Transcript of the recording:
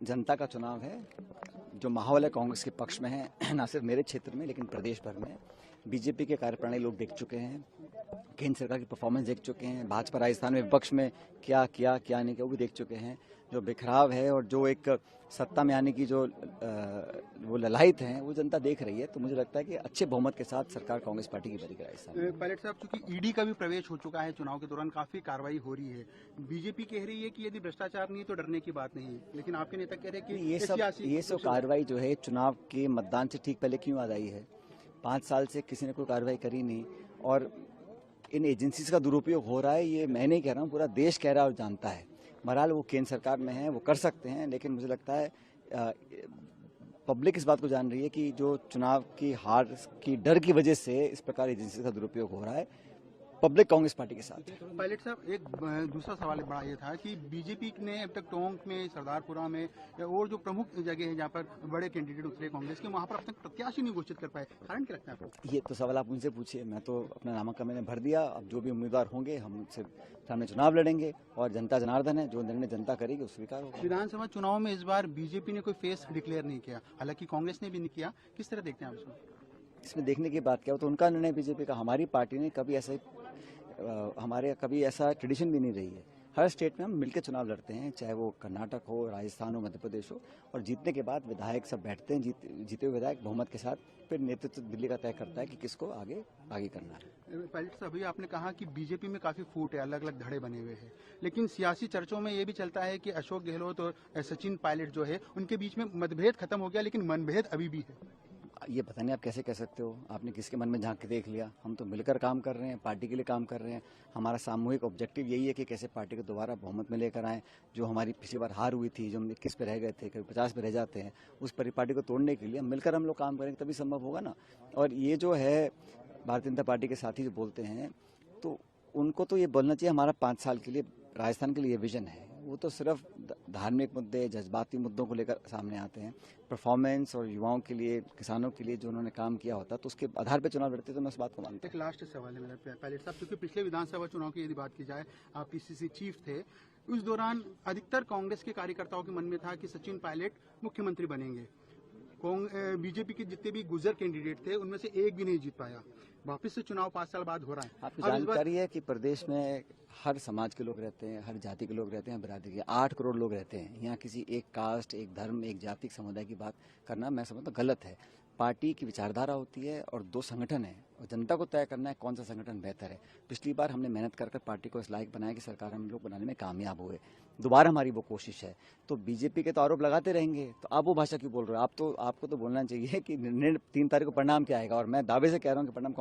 जनता का चुनाव है। जो माहौल है कांग्रेस के पक्ष में है, ना सिर्फ मेरे क्षेत्र में लेकिन प्रदेश भर में। बीजेपी के कार्यप्रणाली लोग देख चुके हैं, केंद्र सरकार की परफॉर्मेंस देख चुके हैं, भाजपा राजस्थान में विपक्ष में क्या किया क्या नहीं किया वो भी देख चुके हैं। जो बिखराव है और जो एक सत्ता में आने की जो वो ललायत है वो जनता देख रही है। तो मुझे लगता है कि अच्छे बहुमत के साथ सरकार कांग्रेस पार्टी की बनेगी राजस्थान। पायलट साहब, चूंकि ईडी का भी प्रवेश हो चुका है चुनाव के दौरान, काफी कार्रवाई हो रही है। बीजेपी कह रही है कि यदि भ्रष्टाचार नहीं है तो डरने की बात नहीं है, लेकिन आपके नेता कह रहे हैं कि ये सब कार्रवाई जो है चुनाव के मतदान से ठीक पहले क्यों आ रही है। 5 साल से किसी ने कोई कार्रवाई करी नहीं और इन एजेंसीज का दुरुपयोग हो रहा है। ये मैं नहीं कह रहा हूँ, पूरा देश कह रहा है और जानता है। बहरहाल वो केंद्र सरकार में है, वो कर सकते हैं, लेकिन मुझे लगता है पब्लिक इस बात को जान रही है कि जो चुनाव की हार की डर की वजह से इस प्रकार एजेंसी का दुरुपयोग हो रहा है। पब्लिक कांग्रेस पार्टी के साथ। पायलट साहब, एक दूसरा सवाल बड़ा ये था कि बीजेपी ने अब तक टोंक में, सरदारपुरा में और जो प्रमुख जगह है जहाँ पर बड़े कैंडिडेट उतरे कांग्रेस के, वहाँ पर अब तक प्रत्याशी नहीं घोषित कर पाए। कारण क्या लगता है आपको? ये तो सवाल आप उनसे पूछिए। मैं तो अपना नामांकन मैंने भर दिया। अब जो भी उम्मीदवार होंगे हम उनसे सामने चुनाव लड़ेंगे और जनता जनार्दन है, जो निर्णय जनता करेगी उस स्वीकार होगा। विधानसभा चुनाव में इस बार बीजेपी ने कोई फेस डिक्लेयर नहीं किया, हालांकि कांग्रेस ने भी नहीं किया। किस तरह देखते हैं आप इसको? इसमें देखने की बात क्या हो, तो उनका निर्णय बीजेपी का। हमारी पार्टी ने कभी कभी ऐसा ट्रेडिशन भी नहीं रही है। हर स्टेट में हम मिलकर चुनाव लड़ते हैं, चाहे वो कर्नाटक हो, राजस्थान हो, मध्य प्रदेश हो। और जीतने के बाद विधायक सब बैठते हैं, जीते हुए विधायक बहुमत के साथ। फिर नेतृत्व दिल्ली का तय करता है कि किसको आगे करना है। पायलट साहब, अभी आपने कहा कि बीजेपी में काफी फूट है, अलग अलग धड़े बने हुए हैं, लेकिन सियासी चर्चों में ये भी चलता है कि अशोक गहलोत और सचिन पायलट जो है उनके बीच में मतभेद खत्म हो गया, लेकिन मनभेद अभी भी है। ये पता नहीं आप कैसे कह सकते हो। आपने किसके मन में झांक के देख लिया। हम तो मिलकर काम कर रहे हैं, पार्टी के लिए काम कर रहे हैं। हमारा सामूहिक ऑब्जेक्टिव यही है कि कैसे पार्टी को दोबारा बहुमत में लेकर आएं। जो हमारी पिछली बार हार हुई थी, जो हम 21 पे रह गए थे, कभी 50 पे रह जाते हैं, उस पार्टी को तोड़ने के लिए मिलकर हम लोग काम करेंगे तभी संभव होगा ना। और ये जो है भारतीय जनता पार्टी के साथी जो बोलते हैं, तो उनको तो ये बोलना चाहिए हमारा 5 साल के लिए राजस्थान के लिए ये विजन है। वो तो सिर्फ धार्मिक मुद्दे, जज्बाती मुद्दों को लेकर सामने आते हैं। परफॉर्मेंस और युवाओं के लिए, किसानों के लिए जो उन्होंने काम किया होता तो उसके आधार पर चुनाव लड़ते, तो मैं उस बात को मानता हूं। एक लास्ट सवाल है मेरा पायलट साहब, क्योंकि पिछले विधानसभा चुनाव की यदि बात की जाए, आप पीसीसी चीफ थे, उस दौरान अधिकतर कांग्रेस के कार्यकर्ताओं के मन में था कि सचिन पायलट मुख्यमंत्री बनेंगे। बीजेपी के जितने भी गुजर कैंडिडेट थे उनमें से एक भी नहीं जीत पाया। वापस से चुनाव 5 साल बाद हो रहा है। आपको जानकारी है कि प्रदेश में हर समाज के लोग रहते हैं, हर जाति के लोग रहते हैं, बिरादरी के 8 करोड़ लोग रहते हैं। यहाँ किसी एक कास्ट, एक धर्म, एक जाति समुदाय की बात करना मैं समझता हूँ गलत है। पार्टी की विचारधारा होती है और 2 संगठन है और जनता को तय करना है कौन सा संगठन बेहतर है। पिछली बार हमने मेहनत कर पार्टी को इस लायक बनाया कि सरकार हम लोग बनाने में कामयाब हुए। दोबारा हमारी वो कोशिश है। तो बीजेपी के तो आरोप लगाते रहेंगे, तो आप वो भाषा क्यों बोल रहे हो? आपको तो बोलना चाहिए कि निर्णय 3 तारीख को परिणाम क्या आएगा। और मैं दावे से कह रहा हूँ कि परिणाम